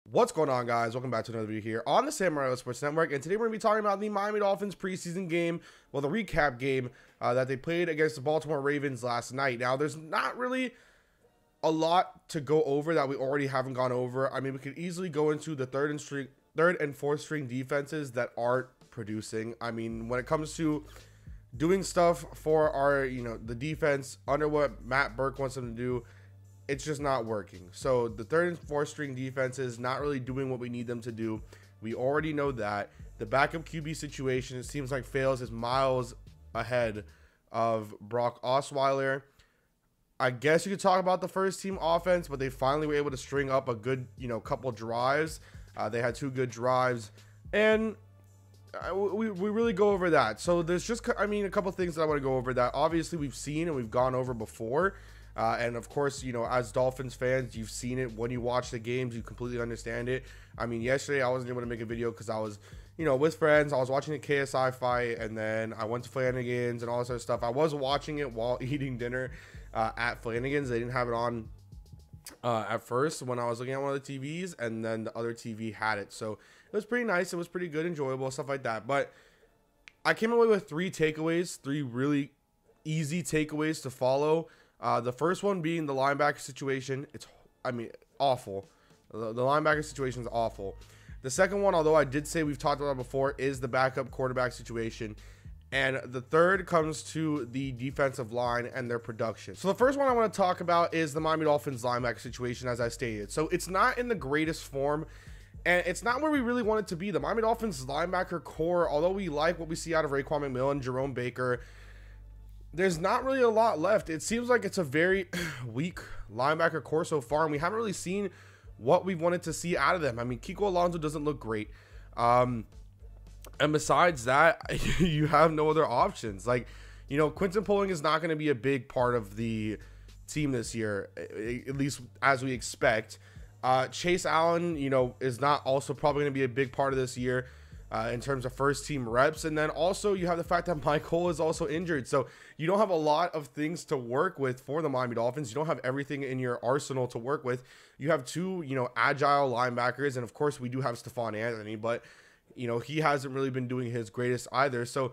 What's going on, guys? Welcome back to another video here on the Samurai Sports Network, and today we're going to be talking about the Miami Dolphins preseason game, well, the recap game that they played against the Baltimore Ravens last night. Now, there's not really a lot to go over that we already haven't gone over. I mean, we could easily go into the third and fourth string defenses that aren't producing. I mean, when it comes to doing stuff for our, the defense under what Matt Burke wants them to do, it's just not working. So the third and fourth string defense is not really doing what we need them to do. We already know that. The backup QB situation, it seems like Fales is miles ahead of Brock Osweiler. I guess you could talk about the first team offense, but they finally were able to string up a good, couple drives. They had two good drives, and we really go over that. So there's just, a couple things that I want to go over that obviously we've seen and we've gone over before. And of course, as Dolphins fans, you've seen it when you watch the games, you completely understand it. I mean, yesterday I wasn't able to make a video because I was, with friends. I was watching the KSI fight, and then I went to Flanagan's and all this other stuff. I was watching it while eating dinner at Flanagan's. They didn't have it on at first when I was looking at one of the TVs, and then the other TV had it. So it was pretty nice. It was pretty good, enjoyable, stuff like that. But I came away with three really easy takeaways to follow. The first one being the linebacker situation. It's awful. The linebacker situation is awful. The second one, although I did say we've talked about it before, is the backup quarterback situation. And the third comes to the defensive line and their production. So the first one I want to talk about is the Miami Dolphins linebacker situation, as I stated. So it's not in the greatest form, and it's not where we really want it to be. The Miami Dolphins linebacker core, although we like what we see out of Raekwon McMillan, Jerome Baker, there's not really a lot left. It seems like it's a very weak linebacker core so far, and we haven't really seen what we wanted to see out of them. I mean, Kiko Alonso doesn't look great. And besides that, you have no other options. Like, Quinton Poling is not going to be a big part of the team this year, at least as we expect. Chase Allen, is not also probably going to be a big part of this year. In terms of first team reps. And then also you have the fact that Mike Cole is also injured. So you don't have a lot of things to work with for the Miami Dolphins. You don't have everything in your arsenal to work with. You have two, agile linebackers. And of course we do have Stephon Anthony, but he hasn't really been doing his greatest either. So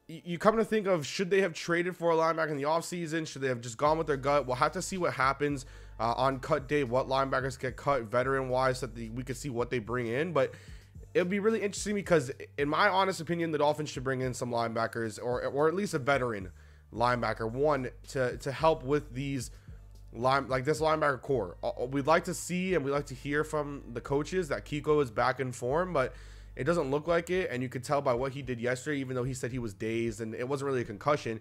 you come to think of, should they have traded for a linebacker in the offseason? Should they have just gone with their gut? We'll have to see what happens on cut day, what linebackers get cut veteran wise, so that we could see what they bring in. But it would be really interesting because, in my honest opinion, the Dolphins should bring in some linebackers or at least a veteran linebacker, one to help with these this linebacker core. We'd like to see and we'd like to hear from the coaches that Kiko is back in form, but it doesn't look like it. And you could tell by what he did yesterday, even though he said he was dazed and it wasn't really a concussion,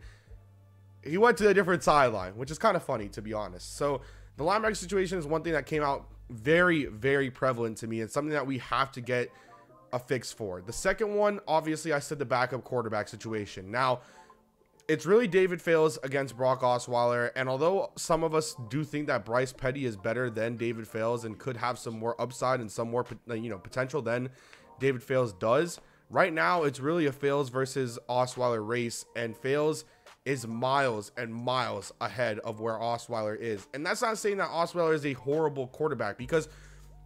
he went to a different sideline, which is kind of funny, to be honest. So the linebacker situation is one thing that came out very, very prevalent to me and something that we have to get a fix for. The second one, obviously, I said the backup quarterback situation. Now, it's really David Fales against Brock Osweiler, and although some of us do think that Bryce Petty is better than David Fales and could have some more upside and some more potential than David Fales does, right now it's really a Fales versus Osweiler race, and Fales is miles and miles ahead of where Osweiler is. And that's not saying that Osweiler is a horrible quarterback, because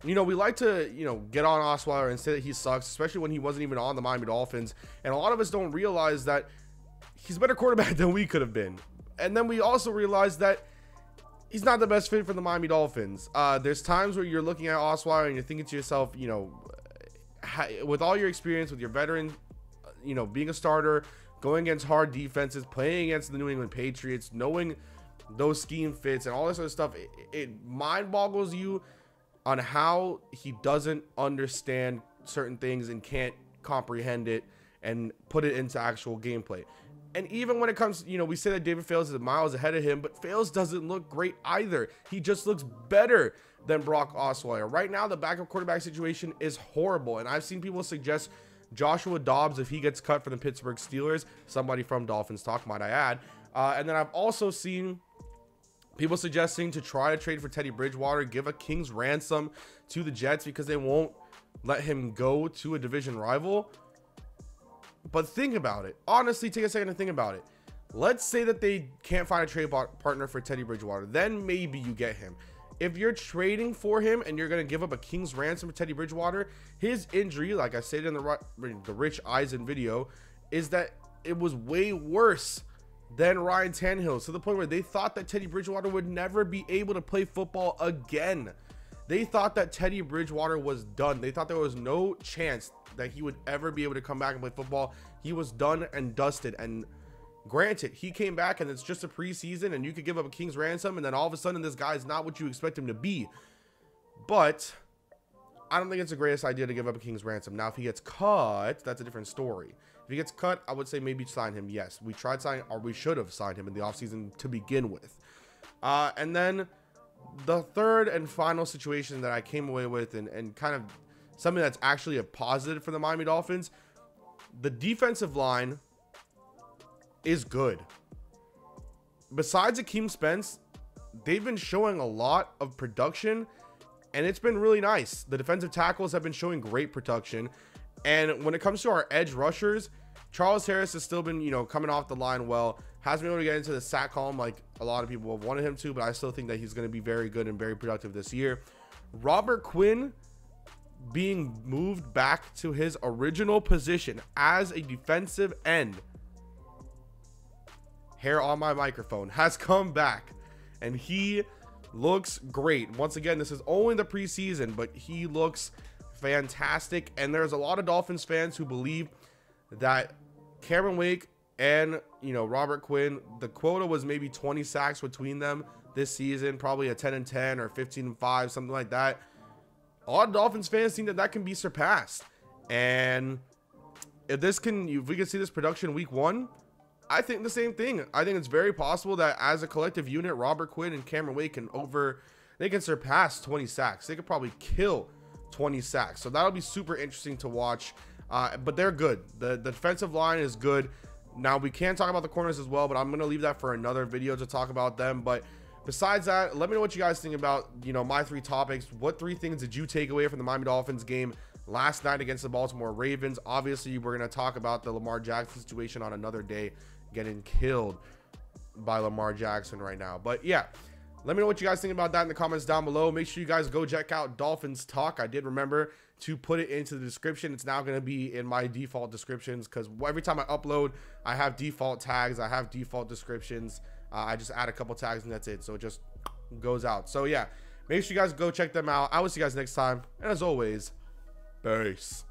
we like to, get on Osweiler and say that he sucks, especially when he wasn't even on the Miami Dolphins. And a lot of us don't realize that he's a better quarterback than we could have been. And then we also realize that he's not the best fit for the Miami Dolphins. There's times where you're looking at Osweiler and you're thinking to yourself, with all your experience, with your veteran, being a starter, going against hard defenses, playing against the New England Patriots, knowing those scheme fits and all this other stuff, it mind boggles you on how he doesn't understand certain things and can't comprehend it and put it into actual gameplay. And even when it comes, we say that David Fales is miles ahead of him, but Fales doesn't look great either. He just looks better than Brock Osweiler. Right now, the backup quarterback situation is horrible, and I've seen people suggest Joshua Dobbs if he gets cut from the Pittsburgh Steelers, somebody from Dolphins Talk, might I add. And then I've also seen people suggesting to try to trade for Teddy Bridgewater, give a king's ransom to the Jets because they won't let him go to a division rival. But think about it. Honestly, take a second to think about it. Let's say that they can't find a trade partner for Teddy Bridgewater. Then maybe you get him. if you're trading for him and you're going to give up a king's ransom for Teddy Bridgewater, his injury, like I said in the Rich Eisen video, is that it was way worse than Ryan Tannehill, to the point where they thought that Teddy Bridgewater would never be able to play football again. They thought that Teddy Bridgewater was done. They thought there was no chance that he would ever be able to come back and play football. He was done and dusted. And granted, he came back and it's just a preseason and you could give up a king's ransom and then all of a sudden this guy is not what you expect him to be. But I don't think it's the greatest idea to give up a king's ransom. Now, if he gets cut, that's a different story. If he gets cut, I would say maybe sign him. Yes, we tried signing, or we should have signed him in the offseason to begin with. And then the third and final situation that I came away with and kind of something that's actually a positive for the Miami Dolphins, the defensive line is good. Besides Akeem Spence, they've been showing a lot of production and it's been really nice. The defensive tackles have been showing great production. And when it comes to our edge rushers, Charles Harris has still been, you know, coming off the line well. Hasn't been able to get into the sack column like a lot of people have wanted him to, but I still think that he's going to be very good and very productive this year. Robert Quinn being moved back to his original position as a defensive end, hair on my microphone, has come back and he looks great. Once again, this is only the preseason, but he looks fantastic. And there's a lot of Dolphins fans who believe that Cameron Wake and, you know, Robert Quinn, the quota was maybe 20 sacks between them this season, probably a 10-10 or 15-5, something like that. A lot of Dolphins fans think that that can be surpassed. And if we can see this production week 1, I think the same thing. I think it's very possible that as a collective unit, Robert Quinn and Cameron Wake they can surpass 20 sacks. They could probably kill 20 sacks. So that'll be super interesting to watch. But they're good. The defensive line is good. Now we can talk about the corners as well, but I'm going to leave that for another video to talk about them. But besides that, let me know what you guys think about, you know, my 3 topics. What 3 things did you take away from the Miami Dolphins game last night against the Baltimore Ravens? Obviously, we're going to talk about the Lamar Jackson situation on another day, getting killed by Lamar Jackson right now. But yeah, let me know what you guys think about that in the comments down below. Make sure you guys go check out Dolphins Talk. I did remember to put it into the description. It's now going to be in my default descriptions because every time I upload, I have default tags. I have default descriptions. I just add a couple tags and that's it. So it just goes out. So yeah, make sure you guys go check them out. I will see you guys next time. And as always, peace.